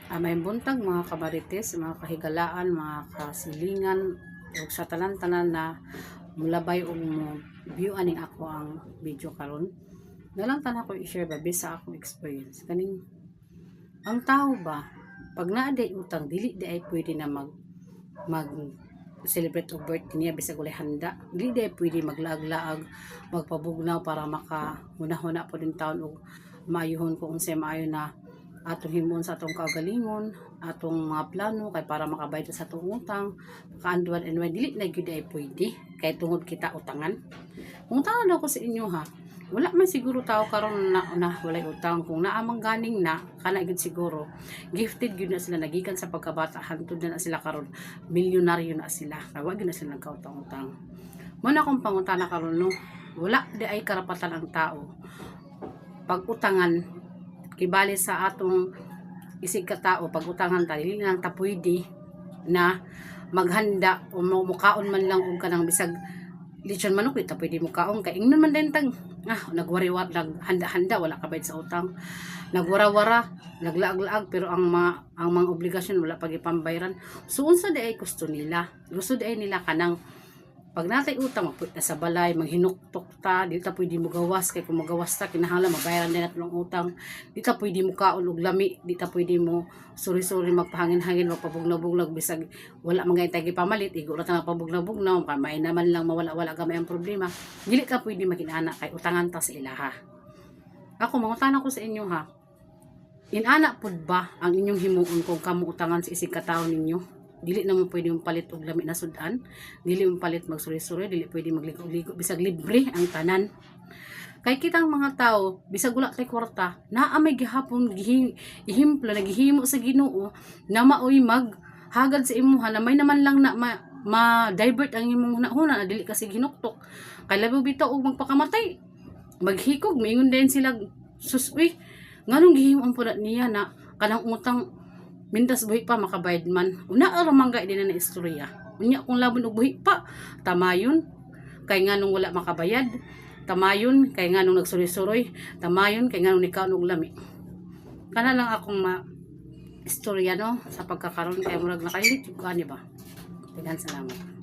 May buntag mga kabarites, mga kahigalaan, mga kasilingan, ug sa tanan-tanan na mulabay og mo view aning ako ang video karon. Nalang tanan ko i-share ba sa akong experience. Kaning ang tao ba pag naa day utang dili di ay pwede na mag celebrate og birthday niya bisag walay handa. Dili di ay pwede maglaag-laag, magpabugnaw para maka hunahuna po din taon og maayuhon ko unsay maayo na atong himon sa atong kagalingon, atong mga plano kay para makabayad sa atong utang, makaanduan and when dili na gyud ay pwede kay tungod kita utangan. Kung tangan ako sa inyo ha, wala man siguro tao karon na walay utang. Kung naa man ganing na kana gyud siguro gifted gyud na sila nagikan sa pagkabata hangtod na sila karon milyonaryo na sila kay wa gyud na sila nagkautang-utang. Mo na akong pangutana karon no, wala di ay karapatan ang tao pag utangan kibali sa atong isig ka tao pag utangan ta dili nang ta pwede na maghanda o mukaon man lang og kanang bisag lechon manok ta pwede mukaon kay ingnon man din tag nagwariwat naghanda-handa wala ka bayad sa utang, nagwara-wara naglaag-laag pero ang mga obligasyon wala pag ipambayaran. So unsa di ay gusto nila nila kanang pag natay utang magput na sa balay maghinuktok ta di ta pwede mo gawas kay kung magawas ta kinahanglan mabayaran din natin ang utang. Di ta pwede mo kaon og lami, di ta pwede mo suri-suri magpahangin-hangin magpabugnaw-bugnaw bisag wala man gaytay gipamalit igo ra ta magpabugnaw-bugnaw kamay naman lang mawala-wala gamay ang problema. Dili ka pwede maginana kay utangan ta sa ilaha. Ako mangutan ko sa inyo ha, inana pud ba ang inyong himuon kung kamo utangan sa isig katawo ninyo? Dili naman pwede mong palit og lami na sudan, dili mong palit magsuri-suri, dili pwede magligo-ligo bisag libre ang tanan. Kay kitang mga tao bisag wala tay kwarta naa may gihapon gihimplo naghihimo sa Ginoo na maoy maghagad sa imuha na may naman lang na ma-divert ang imong hunahuna na dili kasi ginuktok. Kay labi bitaw og magpakamatay maghikog maingon din sila suswi nganong gihimo pud niya na kanang utang mintas buhi pa makabayad man. Una ara manggay din na istorya. Unya kung labon og buhi pa, tamayon kay nganong wala makabayad, tamayon kay nganong nagsuri-suroy, tamayon kay nganong nikaon og lami. Kana lang akong istorya no sa pagkakaroon kay murag nakailit jud ko ani ba. Daghang salamat.